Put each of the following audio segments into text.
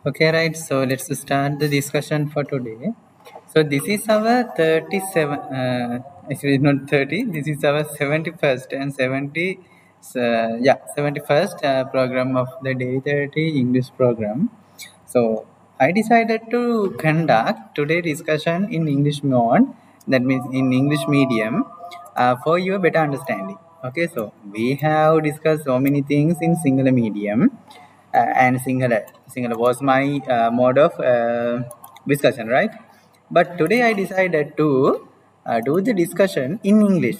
Okay, right. So let's start the discussion for today. So this is our 37, actually not 30, this is our 71st and 71st program of the Day 30 English program. So I decided to conduct today discussion in English mode, that means in English medium, for your better understanding. Okay, so we have discussed so many things in singular medium and singular was my mode of discussion, right? But today I decided to do the discussion in English.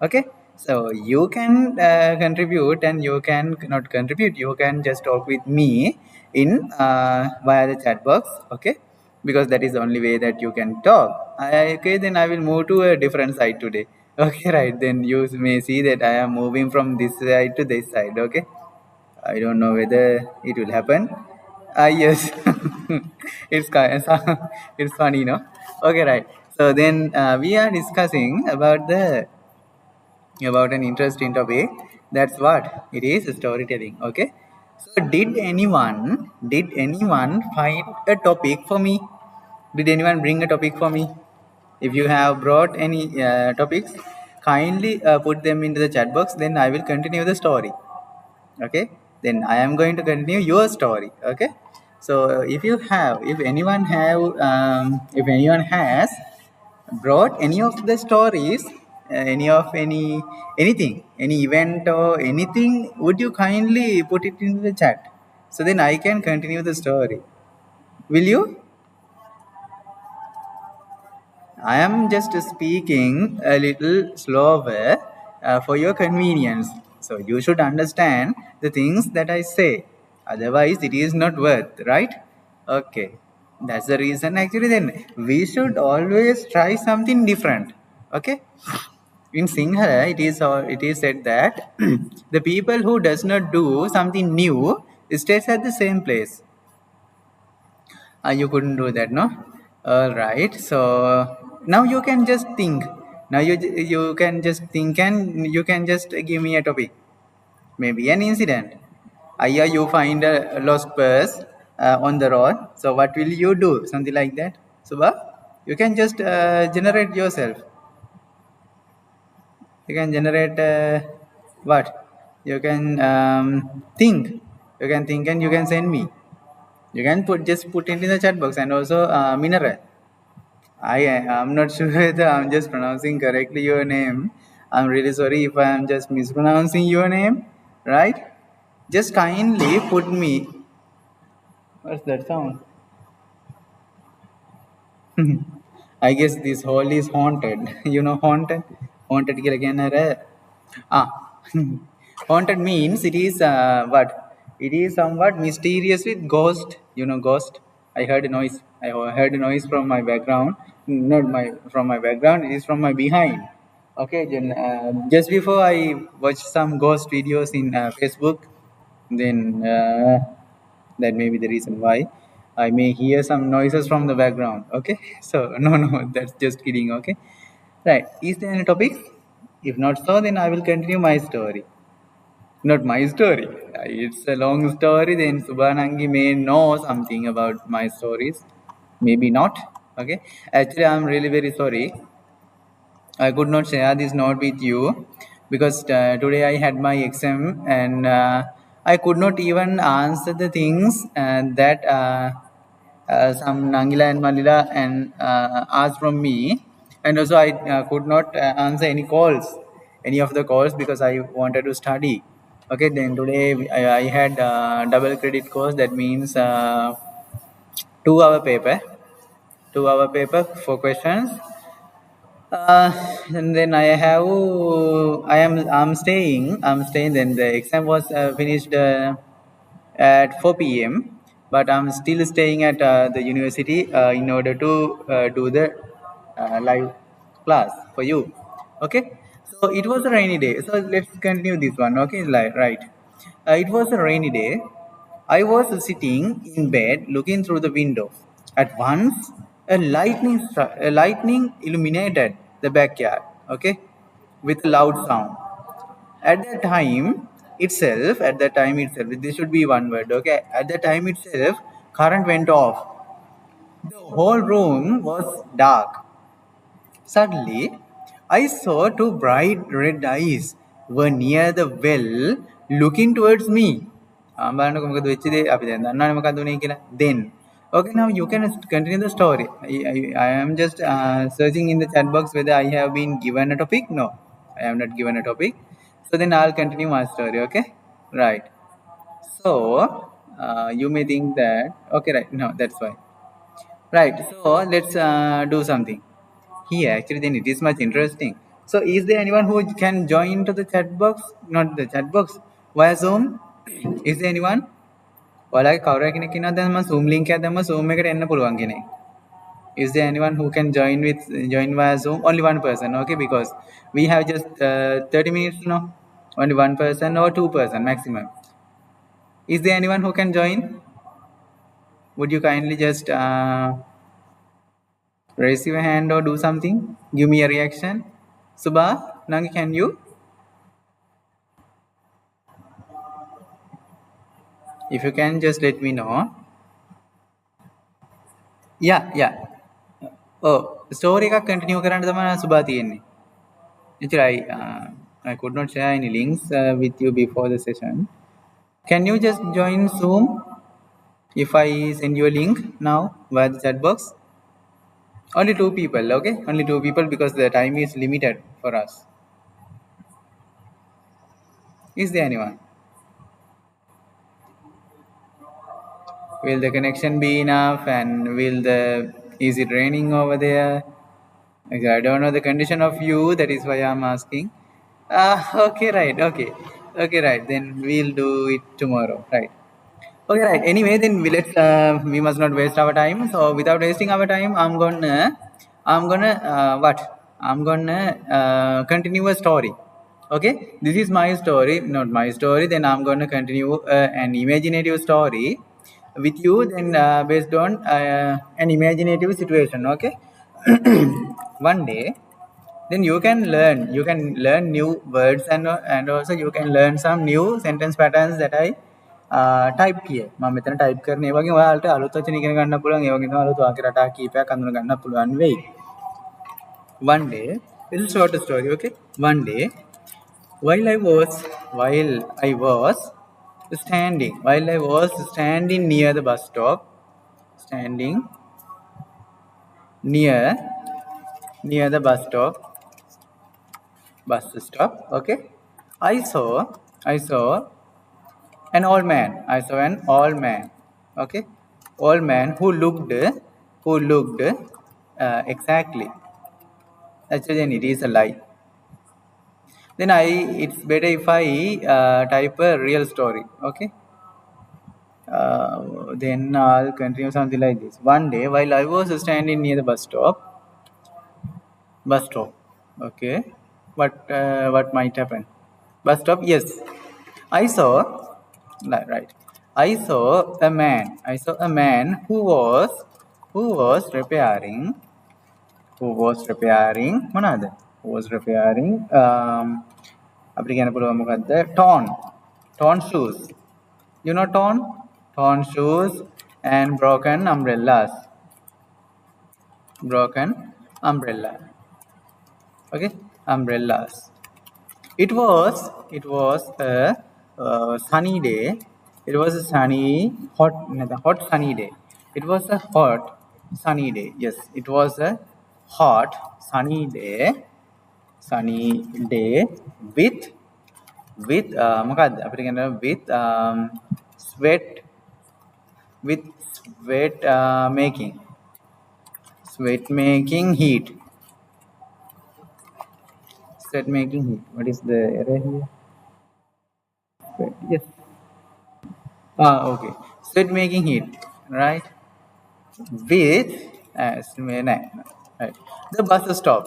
Okay, so you can contribute, and you can not contribute, you can just talk with me in via the chat box. Okay, because that is the only way that you can talk. Okay, then I will move to a different side today. Okay, right, then you may see that I am moving from this side to this side. Okay, I don't know whether it will happen. Yes, it's kind it's funny, no? Okay, right. So then we are discussing about an interesting topic. That's what it is, storytelling. Okay. So did anyone find a topic for me? Did anyone bring a topic for me? If you have brought any topics, kindly put them into the chat box. Then I will continue the story. Okay, then I am going to continue your story. Okay, so if anyone has brought any of the stories, any event or anything, would you kindly put it in the chat, so then I can continue the story? Will you? I am just speaking a little slower for your convenience. So you should understand the things that I say. Otherwise, it is not worth, right? Okay. That's the reason. Actually, then we should always try something different. Okay. In Sinhala, it is said that the people who does not do something new stays at the same place. You couldn't do that, no? All right. So now you can just think. Now you can just think, and you can just give me a topic. Maybe an incident. Yeah, you find a lost purse on the road. So what will you do? Something like that. Suba, you can just generate yourself. You can generate what? You can think. You can think, and you can send me. You can put it in the chat box, and also mineral. I'm not sure whether I'm just pronouncing correctly your name. I'm really sorry if I'm just mispronouncing your name, right? Just kindly put me. What's that sound? I guess this hall is haunted. You know, haunted? Haunted kila kehna raha hai? Ah, haunted means it is what? It is somewhat mysterious with ghost. You know, ghost. I heard a noise. I heard a noise from my background. Not my from my background. It is from my behind. Okay, then just before I watched some ghost videos in Facebook, then that may be the reason why I may hear some noises from the background. Okay, so no, that's just kidding. Okay, right. Is there any topic? If not so, then I will continue my story. Not my story. It's a long story. Then Subhanangi may know something about my stories. Maybe not. Okay. Actually, I'm really very sorry. I could not share this note with you because today I had my exam, and I could not even answer the things that some Nangila and Malila and asked from me, and also I could not answer any of the calls, because I wanted to study. Okay, then today I had double credit course. That means 2 hour paper, 2 hour paper for questions. And then I'm staying. Then the exam was finished at 4 p.m. But I'm still staying at the university in order to do the live class for you. Okay. So it was a rainy day. So let's continue this one. Okay, right. It was a rainy day. I was sitting in bed looking through the window. At once, a lightning illuminated the backyard, okay, with a loud sound. At that time itself, this should be one word, okay. At that time itself, Current went off. The whole room was dark. Suddenly, I saw two bright red eyes were near the well looking towards me. බලන්නකො මොකද වෙච්ච දේ අපි දැන් දන්නවනේ මොකක්ද උනේ කියලා. Then okay, now you can continue the story. I am just searching in the chat box whether I have been given a topic. No, I am not given a topic. So then I'll continue my story. Okay, right. So you may think that okay, right? No, that's fine. Right. So let's do something. Here, actually, then it is much interesting. So, is there anyone who can join to the chat box? Not the chat box, via Zoom? Is there anyone? ඔයාලගේ කවුරු කෙනෙක් ඉන්නවද දැන් මම Zoom link එක දැම්ම Zoom එකට එන්න පුළුවන් කෙනෙක්. Is there anyone who can join via Zoom? Only one person, okay? Because we have just 30 minutes now. Only one person or two person maximum. Is there anyone who can join? Would you kindly just raise your hand or do something? Give me a reaction. Subha, Nangi, can you? If you can, just let me know. Yeah. Oh, story ka continue කරන්න තමයි සුභා තියෙන්නේ. Actually, I could not share any links with you before the session. Can you just join Zoom if I send you a link now via the chat box? Only two people, okay? Only two people because the time is limited for us. Is there anyone? Will the connection be enough and is it raining over there? Okay, I don't know the condition of you, that is why I'm asking. Okay, right, okay, right, then we'll do it tomorrow, right? Okay, right, anyway, then we must not waste our time. So without wasting our time, I'm gonna continue a story. Okay, this is my story, not my story. Then I'm gonna continue an imaginative story with you, then based on an imaginative situation. Okay. One day, then you can learn new words and also you can learn some new sentence patterns that I type here. මම මෙතන type කරන ඒ වගේ ඔයාලට අලුත් වචන ඉගෙන ගන්න පුළුවන්. ඒ වගේ තමයි අලුත් වාක්‍ය රටා කීපයක් අඳුන ගන්න පුළුවන් වෙයි. One day, it's a short story, okay? One day, while I was standing near the bus stop, near the bus stop, okay? I saw an old man, okay? Old man who looked exactly. Actually, then it is a lie. Then it's better if I type a real story, okay? Then I'll continue something like this. One day, while I was standing near the bus stop, okay? What might happen? Bus stop, yes. I saw a man who was repairing අපි කියන්න පුළුවන් මොකද්ද? torn shoes. You know torn shoes and broken umbrella. Okay, umbrellas. It was a sunny day. It was a hot sunny day. It was a hot sunny day. Yes, it was a hot sunny day with මොකක්ද අපිට කියන්න with sweat making heat. What is the error here? Yes. Okay. Sweat making heat, right? With right. The bus stop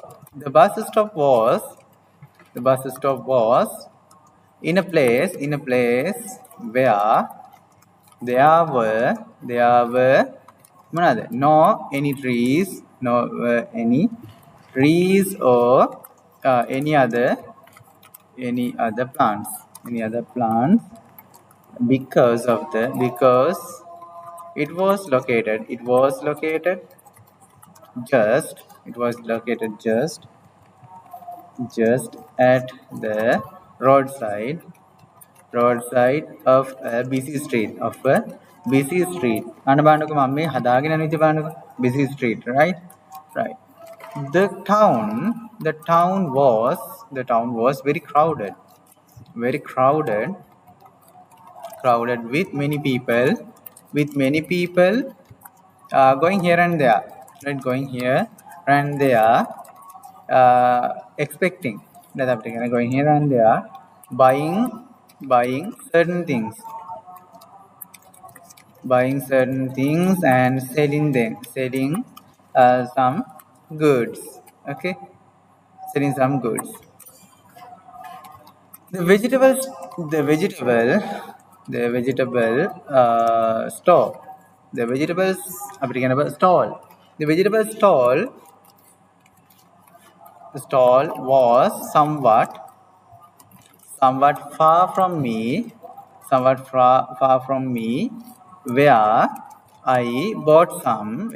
was in a place where there were no any trees or any other plants because It was located. It was located just. It was located just at the roadside of a busy street අන්න බලන්නකො මම මේ හදාගෙන යන විදිහ බලන්නකො busy street right the town was very crowded with many people going here and there right going here and there expecting going here and there buying certain things and selling some goods. Okay, selling some goods. The vegetables the vegetable store the vegetables stall the vegetable stall was somewhat far from me where I bought some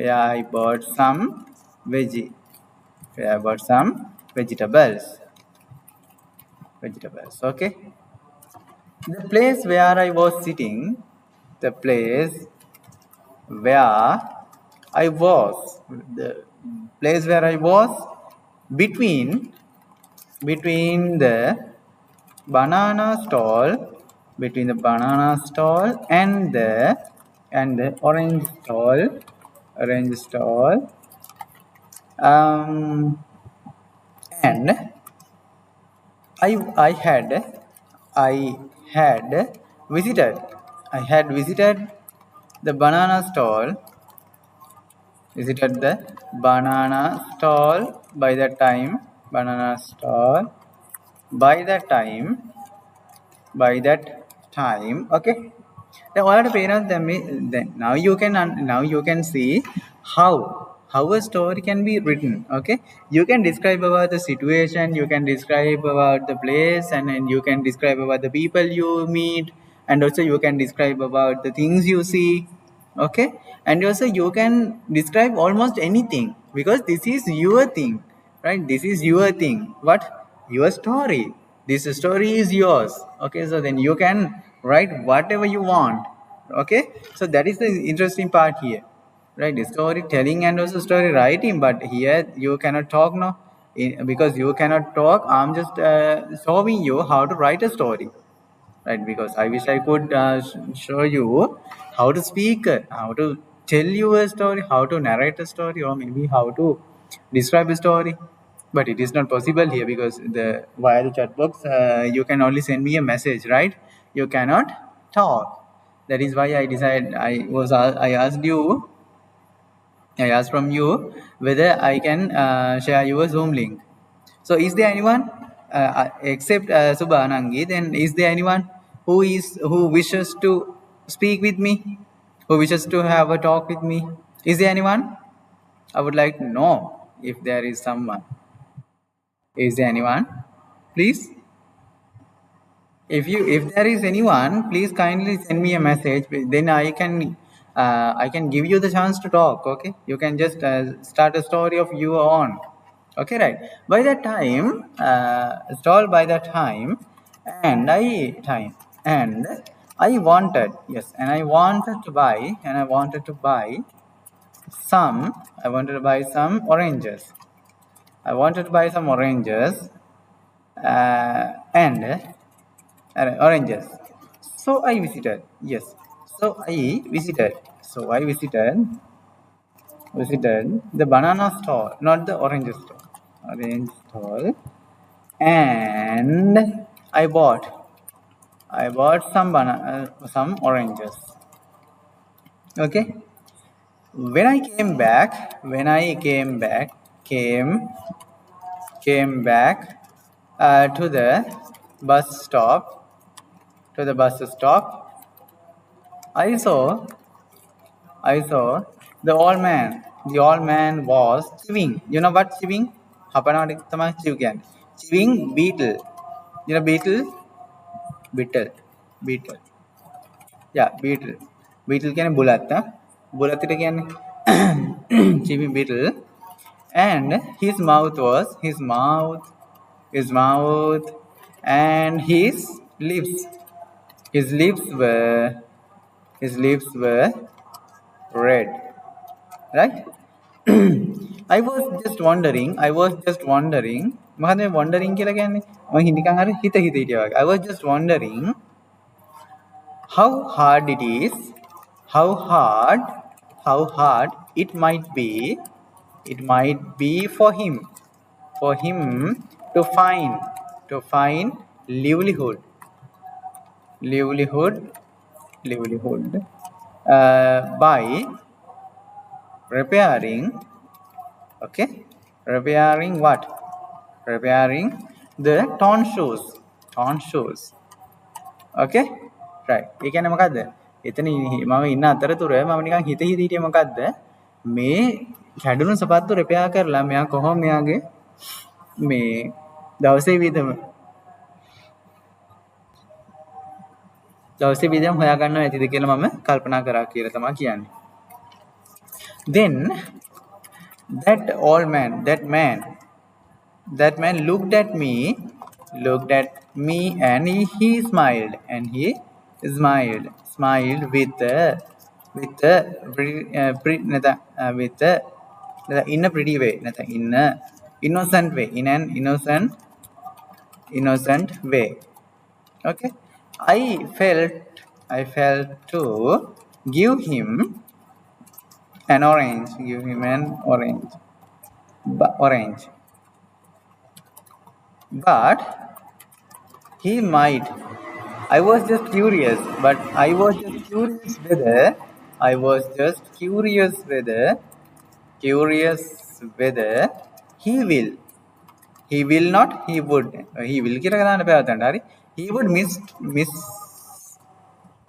vegetables. Okay, the place where I was sitting the place where I was between the banana stall and the orange stall and I had visited the banana stall by that time okay. Then all the parents then now you can see how a story can be written. Okay, you can describe about the situation, you can describe about the place, and then you can describe about the people you meet, and also you can describe about the things you see. Okay, and also you can describe almost anything because this is your thing, right? This is your thing. What? Your story. This story is yours. Okay, so then you can write whatever you want. Okay, so that is the interesting part here, right? The storytelling and also story writing, but here you cannot talk now. Because you cannot talk, I'm just showing you how to write a story, right? Because I wish I could show you how to speak, how to tell you a story, how to narrate a story, or maybe how to describe a story, but it is not possible here because via the chat box you can only send me a message, right? You cannot talk. That is why I asked from you whether I can share your Zoom link. So is there anyone except Subhanangi? Then is there anyone who wishes to speak with me, who wishes to have a talk with me? Is there anyone? I would like to know if there is someone. Is there anyone? Please. If there is anyone, please kindly send me a message. Then I can give you the chance to talk. Okay, you can just start a story of your own. Okay, right? By that time, and I wanted to buy some oranges. And oranges. So I visited. Yes. So I visited the banana store, not the orange store. And I bought some oranges. Okay. When I came back to the bus stop, I saw the old man was chewing. You know what chewing? Chewing beetle. You know beetle? Beetle. Yeah, beetle. Beetle can bullet. බුලතිට කියන්නේ chimney beetle. And his mouth was his mouth and his lips were red, right? I was just wondering මොකද මේ wondering කියලා කියන්නේ මම නිකන් අර හිත හිටියා වගේ. I was just wondering how hard it is, how hard it might be for him to find livelihood by repairing what? Repairing the torn shoes. Okay, right. ඒ කියන්නේ මොකද්ද? එතන මම ඉන්න අතරතුර මම නිකන් හිතේ මොකද්ද? මේ කැඩුණු සපත්තු රිපෙයාර් කරලා මෙයා කොහොම මෙයාගේ මේ දවසේ විදම හොයා ගන්නව ඇතිද කියලා මම කල්පනා කරා කියලා තමයි කියන්නේ. Then that man looked at me and he smiled in a pretty way, in an innocent way. Okay, I felt to give him an orange, but he might. I was just curious whether he would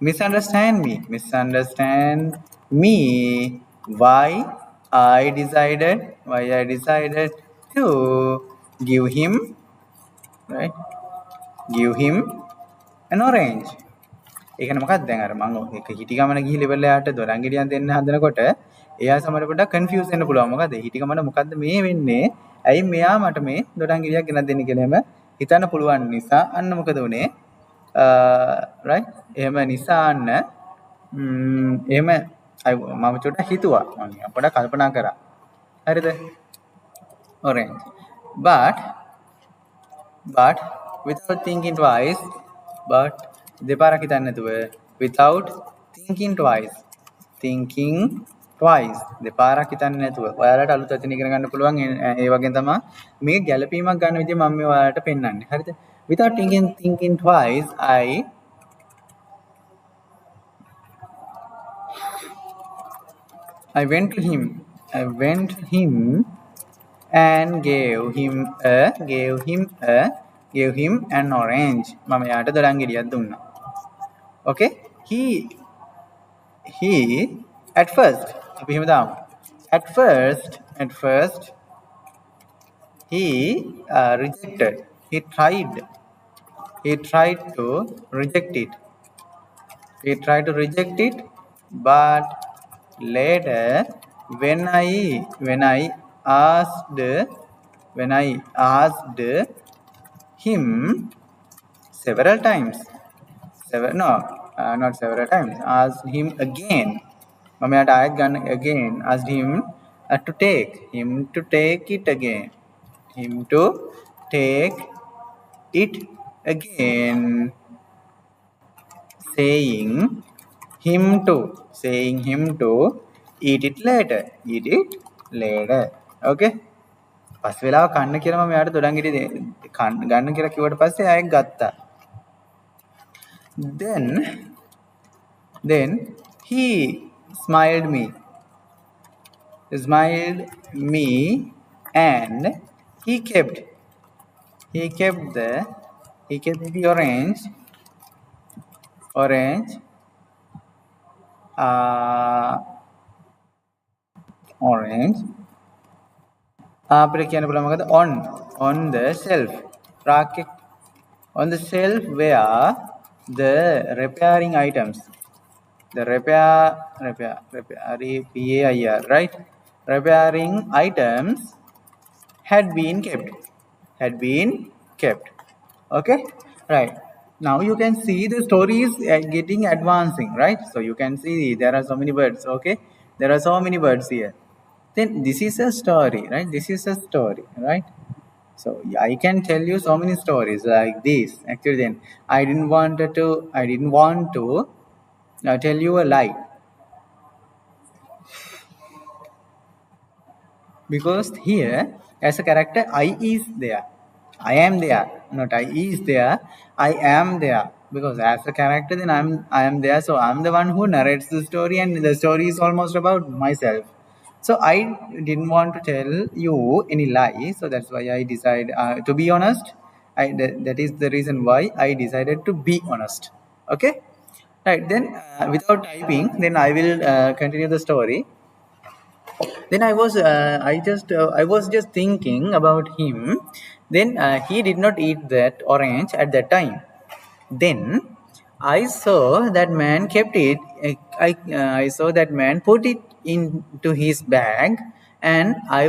misunderstand me why I decided to give him an orange. ඒ කියන්නේ මොකක්ද දැන් අර මම එක හිටි ගමන ගිහින් level එයාට දොරන් ගෙඩියක් දෙන්න හදනකොට එයා සමහර පොඩ්ඩක් කන්ෆියුස් වෙන්න පුළුවන්. මොකද හිටි ගමන මොකද්ද මේ වෙන්නේ? ඇයි මෙයා මට මේ දොරන් ගෙඩියක් ගෙනත් දෙන්නේ කියලා එහෙම හිතන්න පුළුවන් නිසා අන්න මොකද උනේ? right? එහෙම නිසා අන්න එහෙම මම චුට්ටක් හිතුවා. මම පොඩ්ඩක් කල්පනා කරා. හරිද? orange. But without thinking twice, දෙපාරක් හිතන්නේ නැතුව without thinking twice දෙපාරක් හිතන්නේ නැතුව ඔයාලට අලුත් වචන ඉගෙන ගන්න පුළුවන්. ඒ වගේම තමයි මේ ගැළපීමක් ගන්න විදිය මම මේ ඔයාලට පෙන්නන්නේ. හරිද? without thinking twice I went to him and gave him an orange. මම යාට දොරන් ගෙඩියක් දුන්නා. Okay, he at first he rejected. He tried to reject it, but later when I asked him several times, not several times, asked him again, asked him to take it again, saying him to eat it later. Okay, පස් වෙලාව කන්න කියලා මම යාට දොඩම් ගෙඩිය ගන්න කියලා කිව්වට පස්සේ ආයෙත් ගත්තා. then he smiled me and he kept the orange අපිට කියන්න පුළුවන් මොකද on the shelf where the repairing items The repair, right? Repairing items had been kept. Had been kept. Okay, right. Now you can see the story is getting advancing, right? So you can see there are so many birds. Okay, there are so many birds here. Then this is a story, right? This is a story, right? So I can tell you so many stories like this. Actually, then I didn't want to tell you a lie, because here as a character I is there, I am there, not I is there, I am there, because as a character then I am there, so I'm the one who narrates the story and the story is almost about myself. So I didn't want to tell you any lie, so that's why I decided to be honest. That is the reason why I decided to be honest. Okay, right. Then without typing, then I will continue the story. Then I was just thinking about him. Then he did not eat that orange at that time. Then I saw that man kept it. I saw that man put it into his bag, and I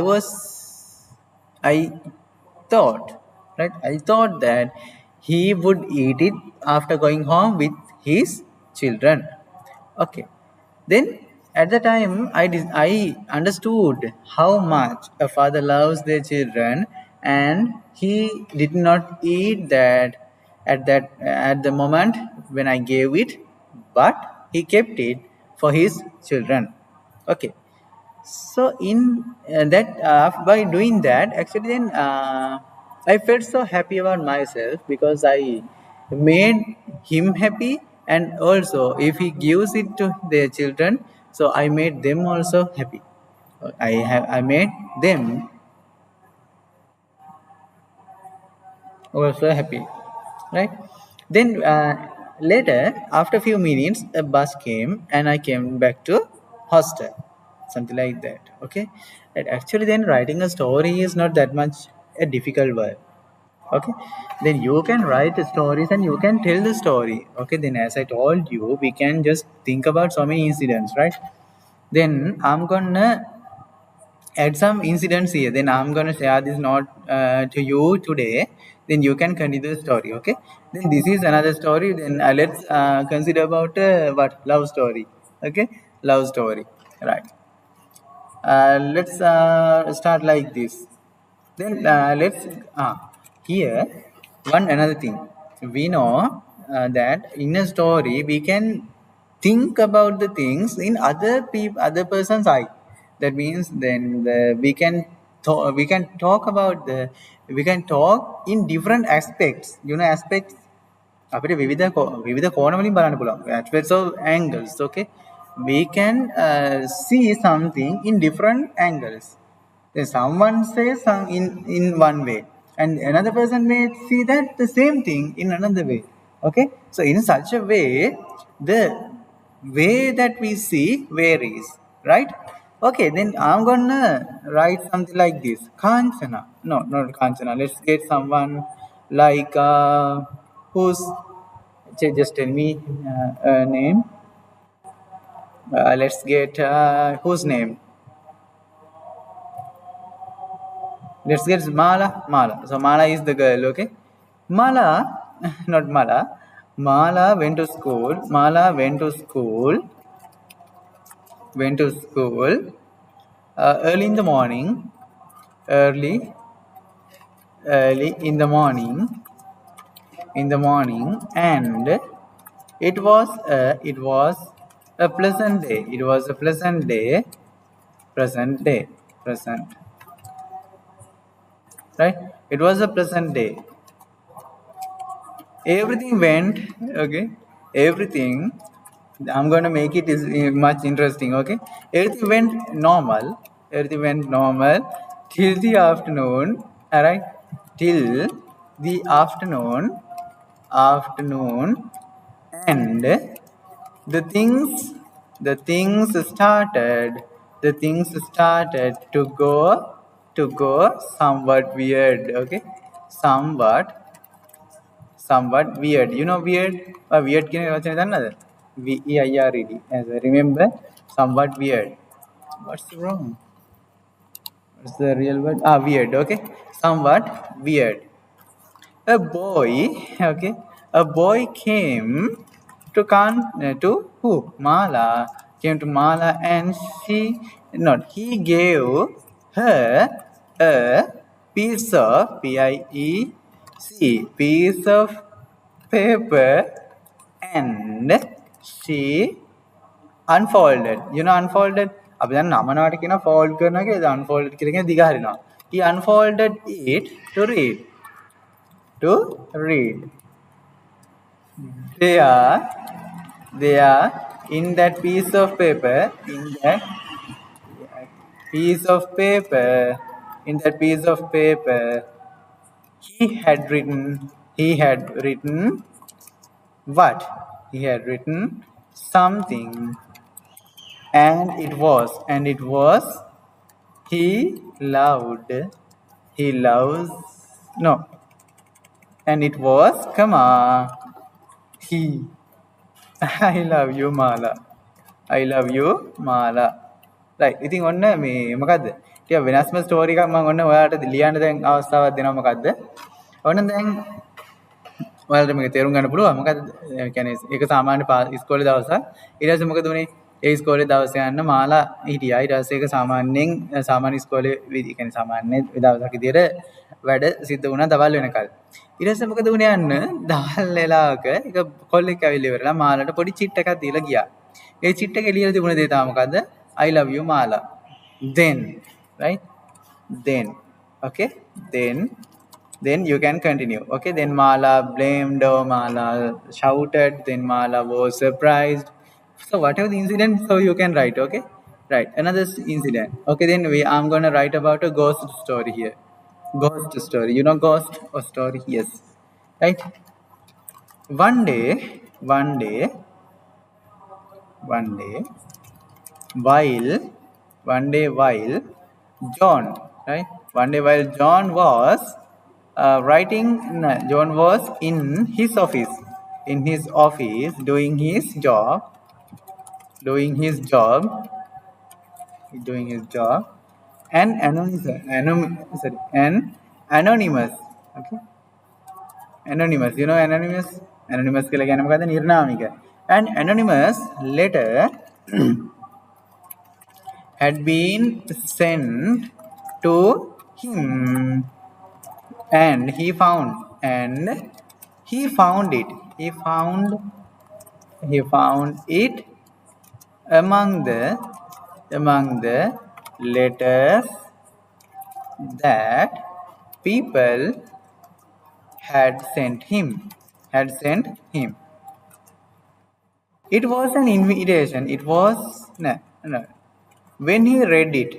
thought, right, I thought that he would eat it after going home with his children. Okay. Then at the time I understood how much a father loves their children, and he did not eat that at the moment when I gave it, but he kept it for his children. Okay. So in that by doing that, actually then I felt so happy about myself, because I made him happy, and also if he gives it to their children, so I made them also happy. I made them also happy, right? Then later, after a few minutes, a bus came and I came back to hostel, something like that. Okay, and actually then writing a story is not that much a difficult work. Okay, then you can write stories and you can tell the story. Okay, then as I told you, we can just think about so many incidents, right? Then I'm gonna add some incidents here. Then I'm going to share this note to you today. Then you can continue the story. Okay. Then this is another story. Then let's consider about what love story. Okay, love story. Right. Let's start like this. Then let's here one another thing. We know that in a story we can think about the things in other person's eye. That means then we can talk about the we can talk in different aspects. You know aspects. අපිට විවිධ කෝණ වලින් බලන්න පුළුවන්. Aspects of angles. Okay, we can see something in different angles. Then someone says some in one way, and another person may see that the same thing in another way. Okay, so in such a way, the way that we see varies, right? Okay, then I'm gonna write something like this. Kanchana. No, not Kanchana. Let's get someone like who's just tell me a name. Let's get whose name. Let's get Mala. Mala. So Mala is the girl, okay? Mala, not Mala. Mala went to school. Mala went to school. Went to school early in the morning. Early, early in the morning. In the morning, and it was a pleasant day. It was a pleasant day. Present day. Present. Right? It was a pleasant day. Everything went okay. Everything, I'm going to make it is much interesting. Okay, everything went normal. Everything went normal till the afternoon. All right, till the afternoon, and the things started to go somewhat weird. Okay, somewhat weird. You know weird? Weird කියන වචනේ දන්නවද? weird. As I remember, somewhat weird. What's wrong? What's the real word? Ah, weird. Okay, somewhat weird. A boy, okay, a boy came to who? Mala came to Mala, and he gave her a piece of piece of paper, and she unfolded. Unfolded. අපි දැන් නමනවට කියන fold කරනවා කියලා unfolded කියලා කියන දිග හරිනවා. He unfolded it to read. They are in that piece of paper, piece of paper, in that piece of paper, he had written what? He had written something, and it was he loved, he loves, no, and it was, he. I love you, Mala. I love you, Mala. Right. ඉතින් ඔන්න මේ මොකද්ද? ටික වෙනස්ම story එකක් මම ඔන්න ඔයාලට ලියන්න දැන් අවස්ථාවක් දෙනවා. මොකද්ද? ඔන්න දැන් ඔයාලට මේක තේරුම් ගන්න පුළුවන්. මොකද්ද? ඒ කියන්නේ ඒක සාමාන්‍ය ඉස්කෝලේ දවසක්. ඊට පස්සේ මොකද උනේ? ඒ ඉස්කෝලේ දවසේ යන්න මාලා හිටියා. ඊට පස්සේ ඒක සාමාන්‍ය ඉස්කෝලේ ඒ කියන්නේ සාමාන්‍ය දවසක් විදියට වැඩ සිද්ධ වුණා දවල් වෙනකල්. ඊට පස්සේ මොකද වුනේ යන්න දහල් වෙලාවක එක කොල්ලෙක් ඇවිල්ලා ඉවරලා මාලට පොඩි චිට් එකක් දීලා ගියා. ඒ චිට් එකේ ලියලා තිබුණ දේ තමයි මොකද්ද? I love you, Mala. Then, right? Then, okay? Then you can continue. Okay? Then Mala blamed, or Mala shouted. Then Mala was surprised. So whatever the incident, so you can write. Okay? Right. Another incident. Okay? Then I'm gonna write about a ghost story here. Ghost story. You know ghost or story? Yes. Right? One day, while John, right? One day while John was John was in his office, doing his job, and anonymous, okay? Anonymous, you know anonymous? Anonymous කියලා කියන්නේ මොකද්ද? නිර්නාමික. An anonymous letter had been sent to him, and he found it. He found it among the letters that people had sent him. It was an invitation. It was no. When he read it,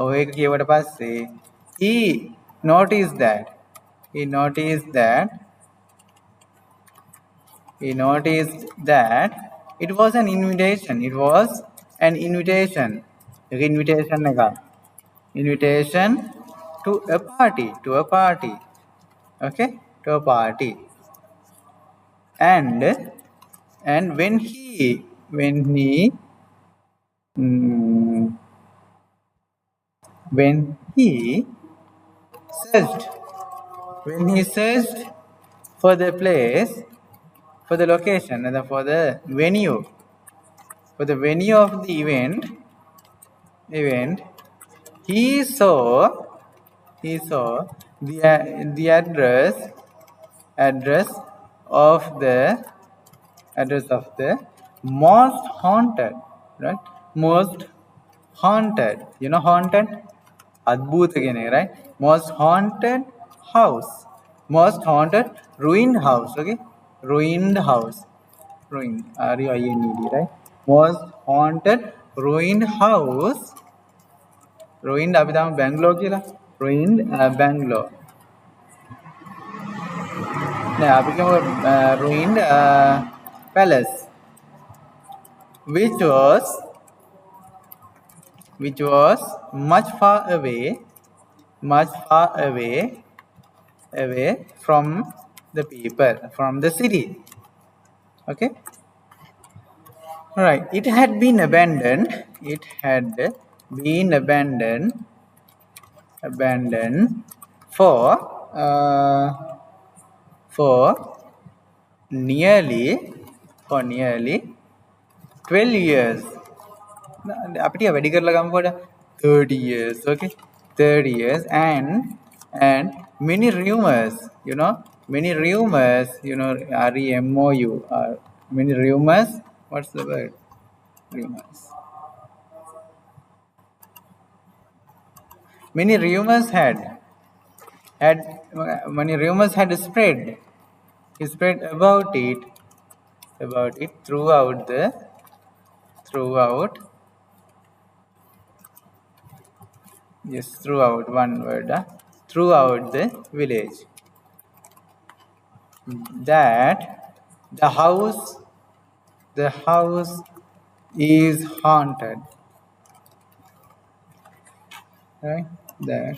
ඒක කියවට පස්සේ he noticed that it was an invitation. Invitation to a party. Okay, to a party. And when he searched for the place, for the location, and for the venue of the event, he saw the address of the most haunted, right? Most haunted, you know haunted, adbhuta කියන එක, right? Most haunted ruined house. Okay, ruined house, ruined, right? Most haunted ruined house. Ruined අපි තමයි Bangalore කියලා. Ruined Bangalore. නෑ අපි කියමු ruined palace, which was much far away from the people from the city. Okay. All right. It had been abandoned. It had been abandoned uh, for nearly for nearly 12 years. අපිට වැඩි කරලා ගමුකොට 30 years. Okay, 30 years. And many rumors, REMOU, many rumors. What's the word? Rumors. Many rumors had many rumors had spread about it throughout yes, throughout one word, throughout the village, that the house is haunted, right? That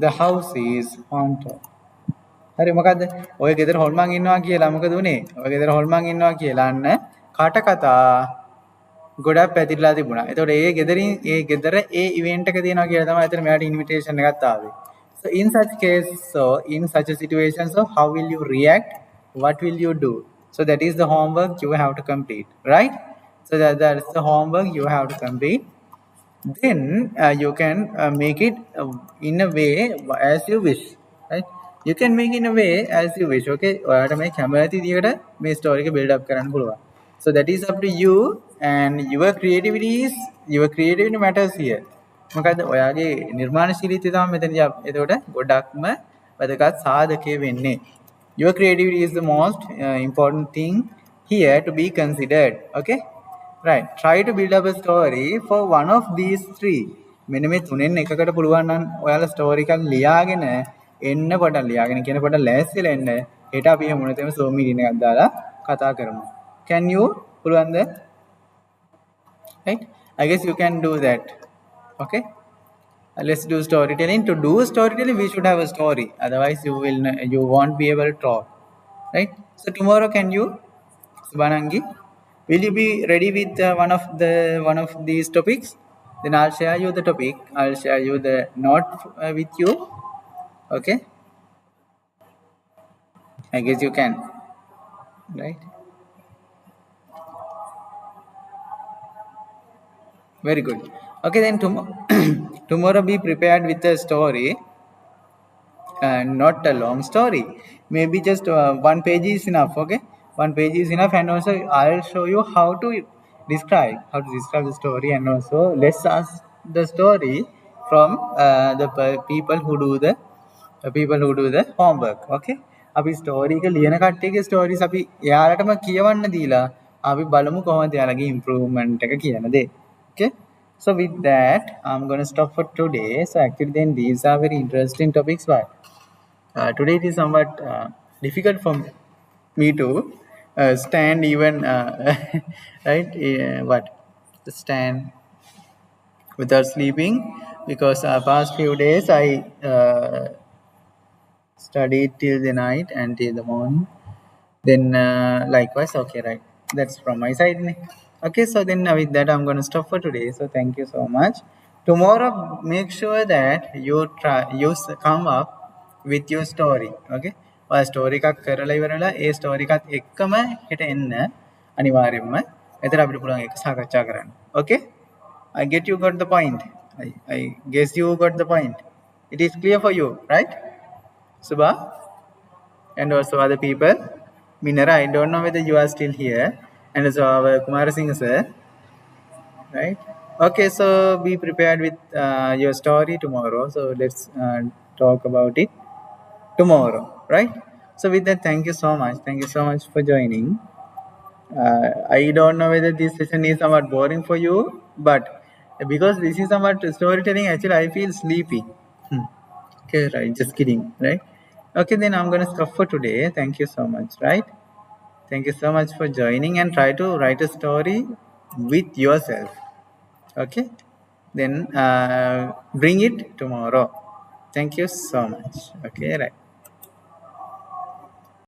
the house is haunted. හරි මොකද්ද? ඔය ගෙදර හොල්මන් ඉන්නවා කියලා මොකද උනේ? ඔය ගෙදර හොල්මන් ඉන්නවා කියලා අන්න කට කතා ගොඩක් පැතිරලා තිබුණා. එතකොට ඒ ගෙදර ඒ ඉවෙන්ට් එක තියෙනවා කියලා තමයි එතන මෙයාට ඉන්විටේෂන් එකක් ආවේ. So in such a situation, so how will you react? What will you do? So that is the homework you have to complete, right? So that's the homework you have to complete. Then you can make it in a way as you wish, right? You can make in a way as you wish. Okay, ඔයාලට මේ කැමති විදිහට මේ story එක build up කරන්න පුළුවන්. So that is up to you, and your creativity matters here. මොකද ඔයාගේ නිර්මාණශීලීත්වය තමයි මෙතනදී එතකොට ගොඩක්ම වැදගත් සාධකය වෙන්නේ. Your creativity is the most important thing here to be considered. Okay, right. Try to build up a story for one of these three. මෙන්න මේ තුනෙන් එකකට පුළුවන් නම් ඔයාලා ස්ටෝරි එකක් ලියාගෙන එන්න පොඩක් ලියාගෙන කියන පොඩක් ලෑස්තිලා එන්න. හෙට අපි හැමෝම තේම Zoom meeting එකක් දාලා කතා කරමු. Can you පුළුවන්ද? Right? I guess you can do that. Okay. Let's do storytelling. To do storytelling, we should have a story. Otherwise, you won't be able to talk. Right? So tomorrow, can you, Subanangi, will you be ready with one of these topics? Then I'll share you the topic. I'll share you the note with you. Okay. I guess you can. Right? Very good. Okay, then tomorrow be prepared with a story, not a long story. Maybe just one page is enough. Okay, one page is enough, and also I'll show you how to describe the story, and also let's ask the story from the people who do the homework. Okay, අපි story එක ලියන කට්ටියගේ stories අපි එයාලටම කියවන්න දීලා අපි බලමු කොහොමද එයාලගේ ඉම්ප්‍රූව්මන්ට් එක කියන දේ. Okay, so with that I'm going to stop for today. So actually then these are very interesting topics, but today it is somewhat difficult for me to stand even right, stand without sleeping, because past few days I studied till the night and till the morning. Then likewise. Okay, right, that's from my side. Okay, so then with that I'm going to stop for today. So thank you so much. Tomorrow make sure that you come up with your story. Okay, story එකක් කරලා ඉවරලා ඒ story එකත් එක්කම හෙට එන්න අනිවාර්යයෙන්ම. එතන අපිට පුළුවන් ඒක සාකච්ඡා කරන්න. Okay, I get you got the point. I guess you got the point. It is clear for you, right, Subha? And also other people. Minara, I don't know whether you are still here. And also our Kumara Singh sir. Right? Okay, so be prepared with your story tomorrow. So let's talk about it tomorrow. Right? So with that, thank you so much. Thank you so much for joining. I don't know whether this session is somewhat boring for you, but because this is somewhat storytelling, actually I feel sleepy. Okay, right, just kidding, right? Okay, then I'm gonna stop for today. Thank you so much, right? Thank you so much for joining, and try to write a story with yourself. Okay, then bring it tomorrow. Thank you so much. Okay, right.